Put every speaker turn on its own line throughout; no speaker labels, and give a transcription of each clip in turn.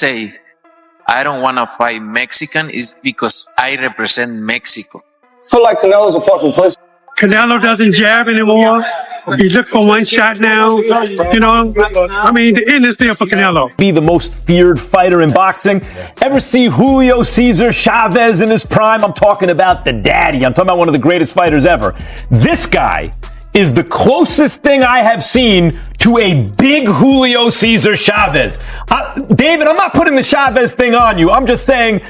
say I don't want to fight Mexican is because I represent Mexico.
I feel like Canelo's a fucking pussy.
Canelo doesn't jab anymore. He looked for one shot now. You know, I mean, the end is there for Canelo.
Be the most feared fighter in boxing. Ever see Julio Cesar Chavez in his prime? I'm talking about the daddy. I'm talking about one of the greatest fighters ever. This guy is the closest thing I have seen to a big Julio Cesar Chavez. David, I'm not putting the Chavez thing on you. I'm just saying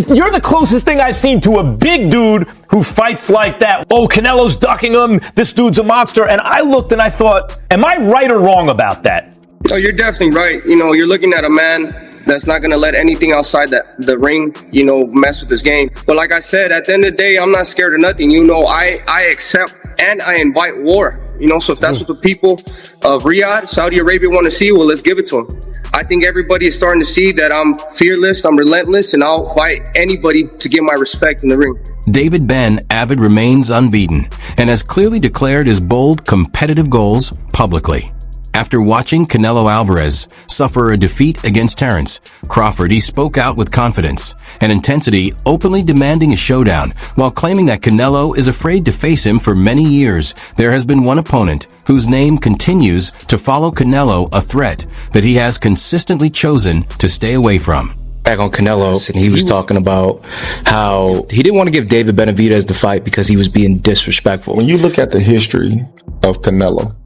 you're the closest thing I've seen to a big dude who fights like that. Oh, Canelo's ducking him. This dude's a monster. And I looked and I thought, am I right or wrong about that?
No, you're definitely right. You know, you're looking at a man that's not going to let anything outside the ring, you know, mess with his game. But like I said, at the end of the day, I'm not scared of nothing. You know, I accept and I invite war. You know, so if that's what the people of Riyadh, Saudi Arabia want to see, well, let's give it to them. I think everybody is starting to see that I'm fearless, I'm relentless, and I'll fight anybody to get my respect in the ring.
David Ben Avid remains unbeaten and has clearly declared his bold, competitive goals publicly. After watching Canelo Alvarez suffer a defeat against Terence Crawford, he spoke out with confidence and intensity, openly demanding a showdown, while claiming that Canelo is afraid to face him for many years. There has been one opponent whose name continues to follow Canelo, a threat that he has consistently chosen to stay away from.
Back on Canelo, and he was talking about how he didn't want to give David Benavidez the fight because he was being disrespectful.
When you look at the history of Canelo,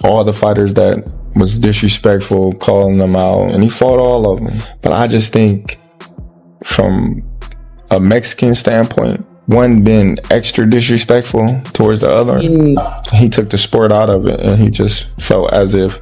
all the fighters that was disrespectful, calling them out, and he fought all of them. But I just think from a Mexican standpoint, one being extra disrespectful towards the other, he took the sport out of it, and he just felt as if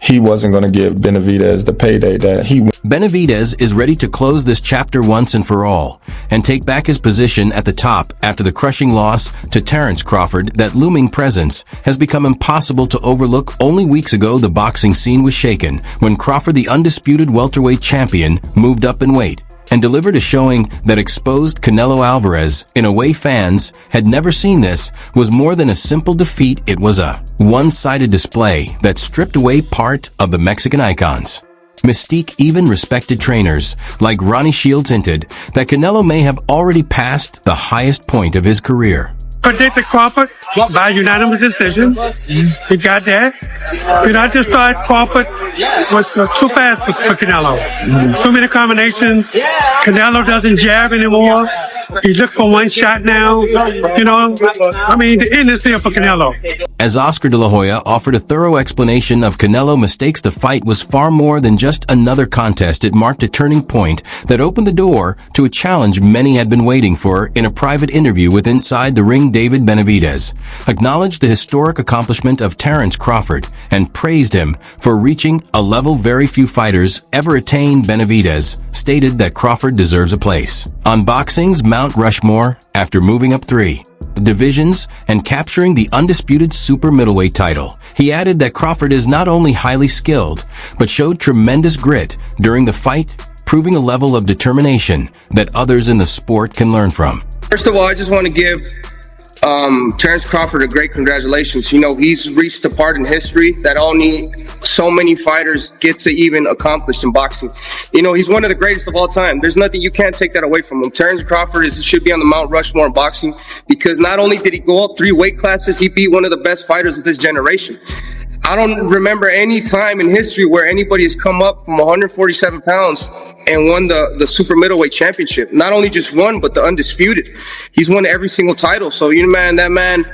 he wasn't going to give Benavidez the payday that he wanted.
Benavidez is ready to close this chapter once and for all and take back his position at the top after the crushing loss to Terence Crawford. That looming presence has become impossible to overlook. Only weeks ago, the boxing scene was shaken when Crawford, the undisputed welterweight champion, moved up in weight and delivered a showing that exposed Canelo Alvarez in a way fans had never seen. This was more than a simple defeat. It was a one-sided display that stripped away part of the Mexican icons mystique. Even respected trainers like Ronnie Shields hinted that Canelo may have already passed the highest point of his career.
Predicted Crawford by unanimous decision. He got that. You know, I just thought Crawford was too fast for Canelo. Too many combinations. Canelo doesn't jab anymore. He looked for one shot now. You know, I mean, the end is there for Canelo.
As Oscar De La Hoya offered a thorough explanation of Canelo mistakes, the fight was far more than just another contest. It marked a turning point that opened the door to a challenge many had been waiting for. In a private interview with Inside the Ring, David Benavidez acknowledged the historic accomplishment of Terence Crawford and praised him for reaching a level very few fighters ever attained. Benavidez stated that Crawford deserves a place on boxing's Mount Rushmore after moving up 3 divisions and capturing the undisputed super middleweight title. He added that Crawford is not only highly skilled, but showed tremendous grit during the fight, proving a level of determination that others in the sport can learn from.
First of all, I just want to give Terence Crawford a great congratulations. You know, he's reached a part in history that only so many fighters get to even accomplish in boxing. You know, he's one of the greatest of all time. There's nothing, you can't take that away from him. Terence Crawford should be on the Mount Rushmore in boxing because not only did he go up 3 weight classes, he beat one of the best fighters of this generation. I don't remember any time in history where anybody has come up from 147 pounds and won the super middleweight championship. Not only just won, but the undisputed. He's won every single title. So, you know, man, that man,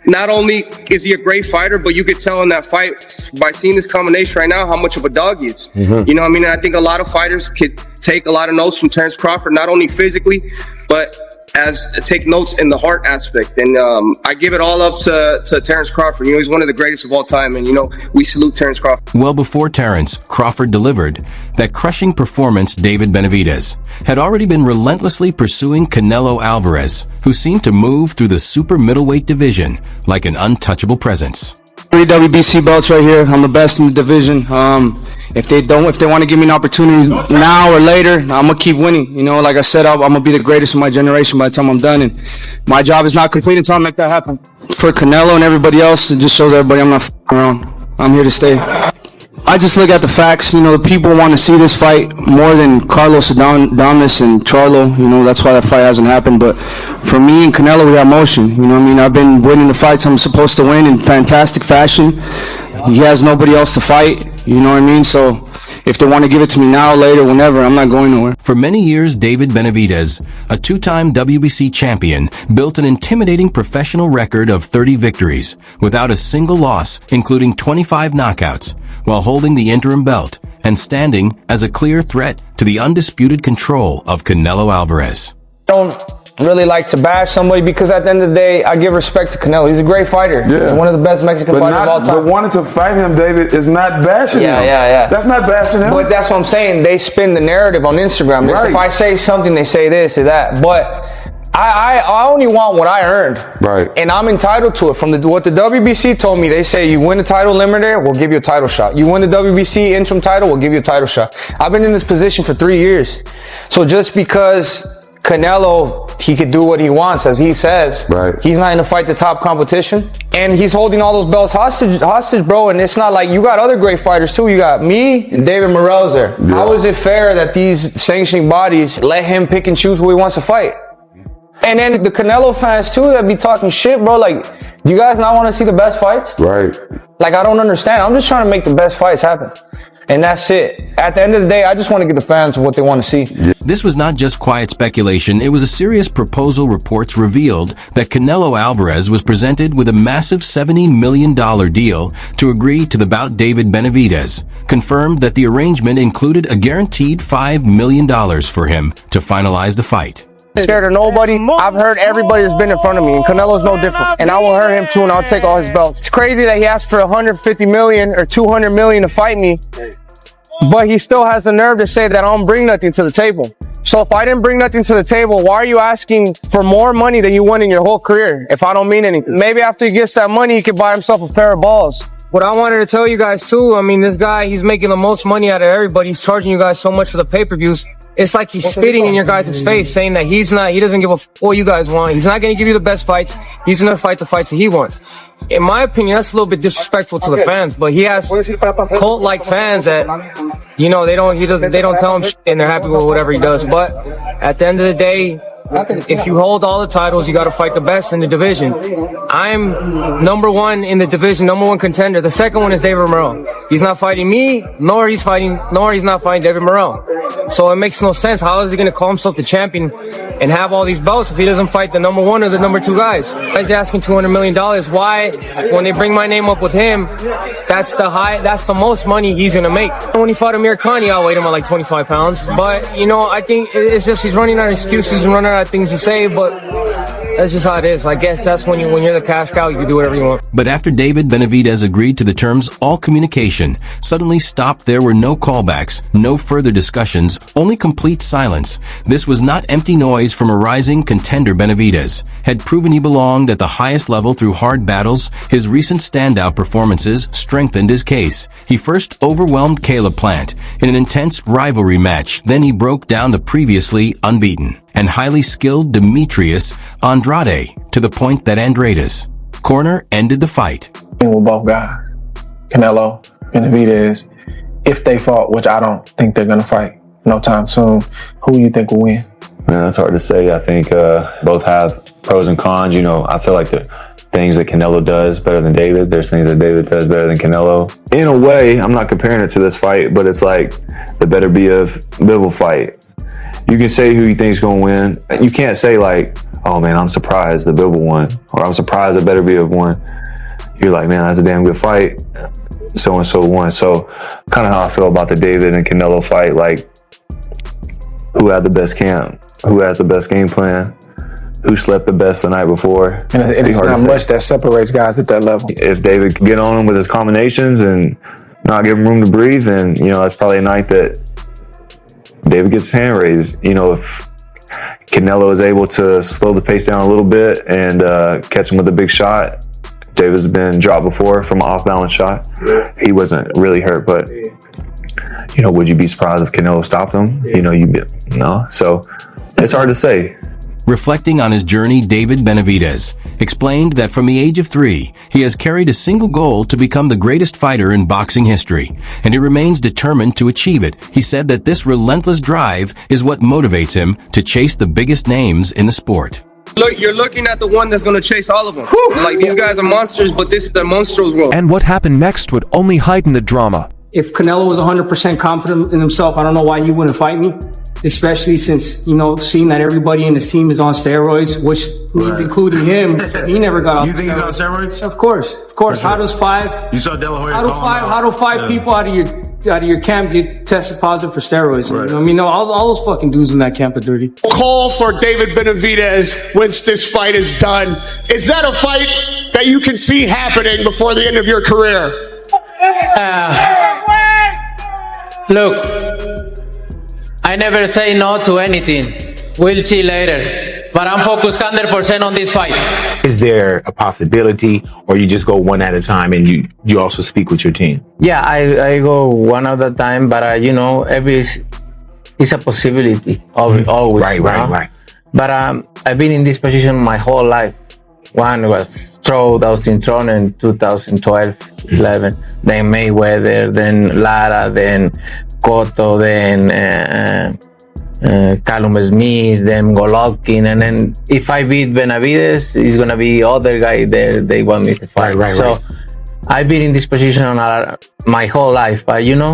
not only is he a great fighter, but you could tell in that fight by seeing this combination right now how much of a dog he is. You know what I mean? I think a lot of fighters could take a lot of notes from Terence Crawford, not only physically, but as take notes in the heart aspect. And I give it all up to Terence Crawford. You know, he's one of the greatest of all time. And, you know, we salute Terence Crawford.
Well before Terence, Crawford delivered that crushing performance, David Benavidez had already been relentlessly pursuing Canelo Alvarez, who seemed to move through the super middleweight division like an untouchable presence.
3 WBC belts right here. I'm the best in the division. If they want to give me an opportunity now or later, I'm gonna keep winning. You know, like I said, I'm gonna be the greatest of my generation by the time I'm done, and my job is not complete until I make that happen. For Canelo and everybody else, it just shows everybody I'm not f***ing around. I'm here to stay. I just look at the facts. You know, the people want to see this fight more than Carlos Adames and Charlo. You know, that's why that fight hasn't happened. But for me and Canelo, we have motion. You know what I mean? I've been winning the fights I'm supposed to win in fantastic fashion. He has nobody else to fight. You know what I mean? So if they want to give it to me now, later, whenever, I'm not going nowhere.
For many years, David Benavidez, a two-time WBC champion, built an intimidating professional record of 30 victories, without a single loss, including 25 knockouts, while holding the interim belt and standing as a clear threat to the undisputed control of Canelo Alvarez.
Don't really like to bash somebody because at the end of the day, I give respect to Canelo. He's a great fighter.
Yeah.
He's one of the best Mexican fighters of all time.
But wanting to fight him, David, is not bashing him.
Yeah.
That's not bashing him.
But that's what I'm saying. They spin the narrative on Instagram.
Right.
If I say something, they say this or that. But I only want what I earned.
Right.
And I'm entitled to it. From what the WBC told me, they say you win the title limiter, we'll give you a title shot. You win the WBC interim title, we'll give you a title shot. I've been in this position for 3 years. So just because Canelo, he could do what he wants, as he says.
Right.
He's not going to fight the top competition. And he's holding all those belts hostage, bro. And it's not like you got other great fighters, too. You got me and David Morrell's there. Yeah. How is it fair that these sanctioning bodies let him pick and choose who he wants to fight? And then the Canelo fans, too, that be talking shit, bro. Like, do you guys not want to see the best fights?
Right.
Like, I don't understand. I'm just trying to make the best fights happen. And that's it. At the end of the day, I just want to get the fans what they want to see.
This was not just quiet speculation. It was a serious proposal. Reports revealed that Canelo Alvarez was presented with a massive $70 million deal to agree to the bout. David Benavidez confirmed that the arrangement included a guaranteed $5 million for him to finalize the fight.
Scared of nobody. I've heard everybody that's been in front of me, and Canelo's no different. And I will hurt him too, and I'll take all his belts. It's crazy that he asked for 150 million or 200 million to fight me, but he still has the nerve to say that I don't bring nothing to the table. So if I didn't bring nothing to the table, why are you asking for more money than you won in your whole career if I don't mean anything? Maybe after he gets that money, he could buy himself a pair of balls. What I wanted to tell you guys too, I mean, this guy, he's making the most money out of everybody. He's charging you guys so much for the pay-per-views. It's like he's spitting in your guys' face, saying that he doesn't give a f what you guys want. He's not going to give you the best fights. He's going to fight the fights that he wants. In my opinion, that's a little bit disrespectful to the fans, but he has cult-like fans that, you know, they don't tell him shit and they're happy with whatever he does. But at the end of the day, if you hold all the titles, you got to fight the best in the division. I'm number one in the division, number one contender. The second one is David Morrell. He's not fighting me, nor he's not fighting David Morrell. So it makes no sense. How is he going to call himself the champion and have all these belts if he doesn't fight the number one or the number two guys? Why is he asking $200 million? Why, when they bring my name up with him, that's the most money he's going to make. When he fought Amir Khan, I weighed him at like 25 pounds. But, you know, I think it's just he's running out of excuses and running out of things to say, but that's just how it is. I guess that's when you're the cash cow, you can do whatever you want.
But after David Benavidez agreed to the terms, all communication suddenly stopped. There were no callbacks, no further discussions, only complete silence. This was not empty noise from a rising contender. Benavidez had proven he belonged at the highest level through hard battles. His recent standout performances strengthened his case. He first overwhelmed Caleb Plant in an intense rivalry match. Then he broke down the previously unbeaten and highly skilled Demetrius Andrade to the point that Andrade's corner ended the fight.
With both guys, Canelo, Benavidez, if they fought, which I don't think they're going to fight no time soon, who do you think will win?
Man, that's hard to say. I think both have pros and cons. You know, I feel like the things that Canelo does better than David. There's things that David does better than Canelo. In a way, I'm not comparing it to this fight, but it's like the better be of Bivol fight. You can say who you think's gonna win. You can't say like, oh man, I'm surprised the Bivol won, or I'm surprised the better be of won. You're like, man, that's a damn good fight. So-and-so won. So kind of how I feel about the David and Canelo fight, like who had the best camp, who has the best game plan, who slept the best the night before.
And it's not much that separates guys at that level.
If David can get on him with his combinations and not give him room to breathe, then, you know, that's probably a night that David gets his hand raised. You know, if Canelo is able to slow the pace down a little bit and catch him with a big shot. David's been dropped before from an off-balance shot. He wasn't really hurt, but, you know, would you be surprised if Canelo stopped him? You know, no. So it's hard to say.
Reflecting on his journey, David Benavidez explained that from the age of 3, he has carried a single goal to become the greatest fighter in boxing history, and he remains determined to achieve it. He said that this relentless drive is what motivates him to chase the biggest names in the sport.
Look, you're looking at the one that's going to chase all of them. Like, these guys are monsters, but this is the monsters world.
And what happened next would only heighten the drama.
If Canelo was 100% confident in himself, I don't know why he wouldn't fight me. Especially since, seeing that everybody in his team is on steroids, which means including him, he never got off.
You think he's on steroids?
Of course.
Sure.
How does five?
You saw De La Hoya.
How do five people out of your camp get tested positive for steroids?
Right.
You know what I mean? All those fucking dudes in that camp are dirty.
Call for David Benavidez once this fight is done. Is that a fight that you can see happening before the end of your career?
Look, I never say no to anything. We'll see later. But I'm focused 100% on this fight.
Is there a possibility, or you just go one at a time and you also speak with your team?
Yeah, I go one at a time, but every is a possibility. Always.
Right.
But I've been in this position my whole life. One was Strode, I was in Toronto in 2012, 11. Then Mayweather, then Lara, then Cotto, then Callum Smith, then Golovkin, and then if I beat Benavidez, it's gonna be other guy there they want me to fight. So I've been in this position my whole life, but is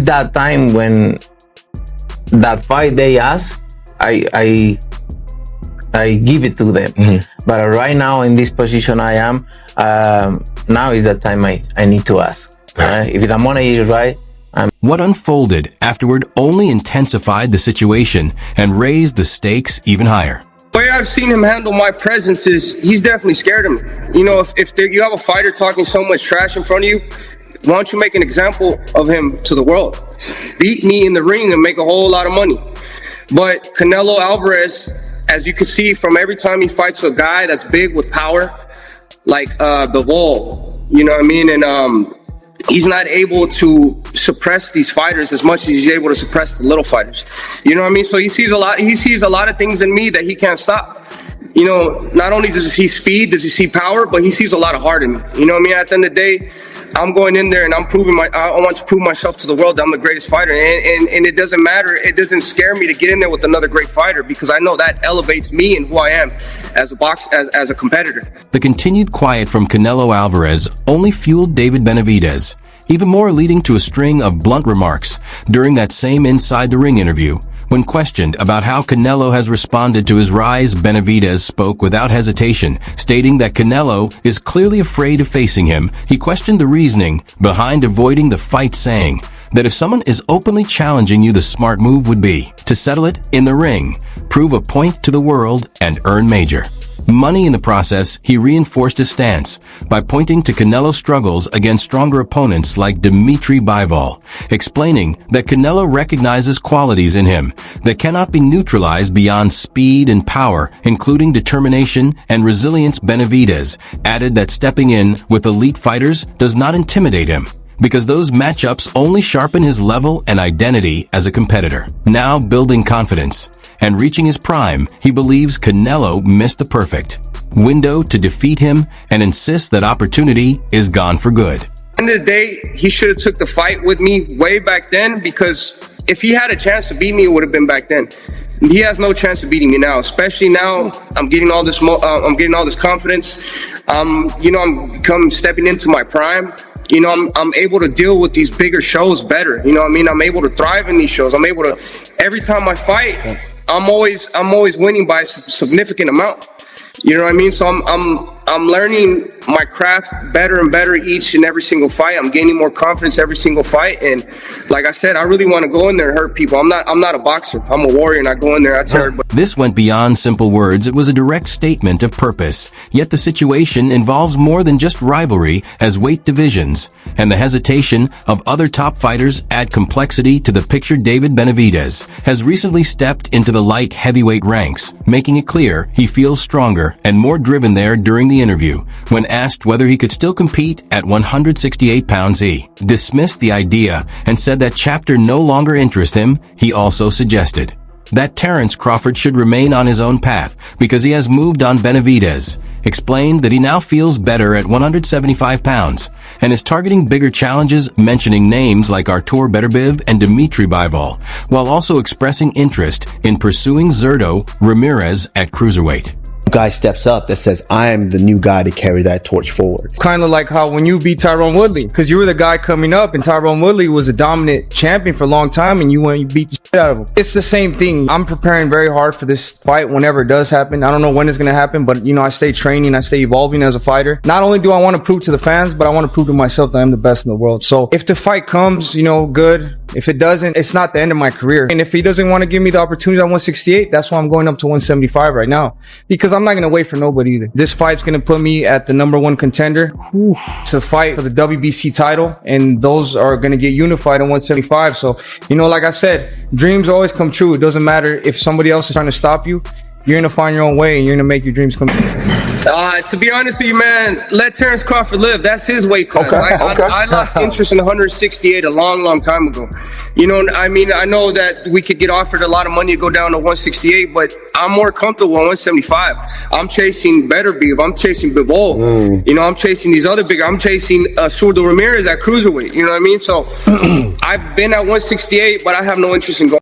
that time when that fight they ask, I give it to them. But right now in this position I am, now is the time I need to ask. If the money is right.
What unfolded afterward only intensified the situation and raised the stakes even higher.
The way I've seen him handle my presence is he's definitely scared of me. If you have a fighter talking so much trash in front of you, why don't you make an example of him to the world? Beat me in the ring and make a whole lot of money. But Canelo Alvarez, as you can see from every time he fights a guy that's big with power, like the wall, you know what I mean? And he's not able to suppress these fighters as much as he's able to suppress the little fighters. You know what I mean? So he sees a lot of things in me that he can't stop. Not only does he see speed, does he see power, but he sees a lot of heart in me. You know what I mean? At the end of the day, I'm going in there and I want to prove myself to the world that I'm the greatest fighter. And it doesn't matter. It doesn't scare me to get in there with another great fighter, because I know that elevates me and who I am as a competitor.
The continued quiet from Canelo Alvarez only fueled David Benavidez, even more leading to a string of blunt remarks during that same Inside the Ring interview. When questioned about how Canelo has responded to his rise, Benavidez spoke without hesitation, stating that Canelo is clearly afraid of facing him. He questioned the reasoning behind avoiding the fight, saying that if someone is openly challenging you, the smart move would be to settle it in the ring, prove a point to the world, and earn major money in the process. He reinforced his stance by pointing to Canelo's struggles against stronger opponents like Dimitri Bivol, explaining that Canelo recognizes qualities in him that cannot be neutralized beyond speed and power, including determination and resilience. Benavidez added that stepping in with elite fighters does not intimidate him, because those matchups only sharpen his level and identity as a competitor. Now building confidence and reaching his prime, he believes Canelo missed the perfect window to defeat him and insists that opportunity is gone for good.
At the end of the day, he should have took the fight with me way back then, because if he had a chance to beat me, it would have been back then. He has no chance of beating me now, especially now. I'm getting all this confidence. I'm stepping into my prime. I'm able to deal with these bigger shows better. You know what I mean? I'm able to thrive in these shows. I'm able to, every time I fight, I'm always winning by a significant amount. You know what I mean? So I'm learning my craft better and better each and every single fight. I'm gaining more confidence every single fight. And like I said, I really want to go in there and hurt people. I'm not a boxer. I'm a warrior, and I go in there, I tear everybody.
This went beyond simple words. It was a direct statement of purpose. Yet the situation involves more than just rivalry, as weight divisions and the hesitation of other top fighters add complexity to the picture. David Benavidez has recently stepped into the light heavyweight ranks, making it clear he feels stronger and more driven there. During the interview, when asked whether he could still compete at 168 pounds, he dismissed the idea and said that chapter no longer interests him. He also suggested, that Terence Crawford should remain on his own path because he has moved on Benavidez, explained that he now feels better at 175 pounds and is targeting bigger challenges, mentioning names like Artur Beterbiev and Dimitri Bivol, while also expressing interest in pursuing Zurdo Ramirez at cruiserweight.
Guy steps up that says, I am the new guy to carry that torch forward.
Kind of like how when you beat Tyrone Woodley, because you were the guy coming up and Tyrone Woodley was a dominant champion for a long time and you went and you beat the shit out of him. It's the same thing. I'm preparing very hard for this fight whenever it does happen. I don't know when it's going to happen, but you know, I stay training, I stay evolving as a fighter. Not only do I want to prove to the fans, but I want to prove to myself that I'm the best in the world. So if the fight comes, you know, good. If it doesn't, it's not the end of my career. And if he doesn't want to give me the opportunity at 168, that's why I'm going up to 175 right now. Because I'm not going to wait for nobody either. This fight's going to put me at the #1 contender to fight for the WBC title. And those are going to get unified at 175. So, you know, like I said, dreams always come true. It doesn't matter if somebody else is trying to stop you. You're going to find your own way and you're going to make your dreams come true.
To be honest with you, man, let Terence Crawford live. That's his weight class.
Okay.
I lost interest in 168 a long time ago. You know, I mean, I know that we could get offered a lot of money to go down to 168, but I'm more comfortable at 175. I'm chasing Beterbiev. I'm chasing Bivol. You know, I'm chasing these other bigger. I'm chasing Zurdo Ramirez at cruiserweight. You know what I mean? So I've been at 168, but I have no interest in going.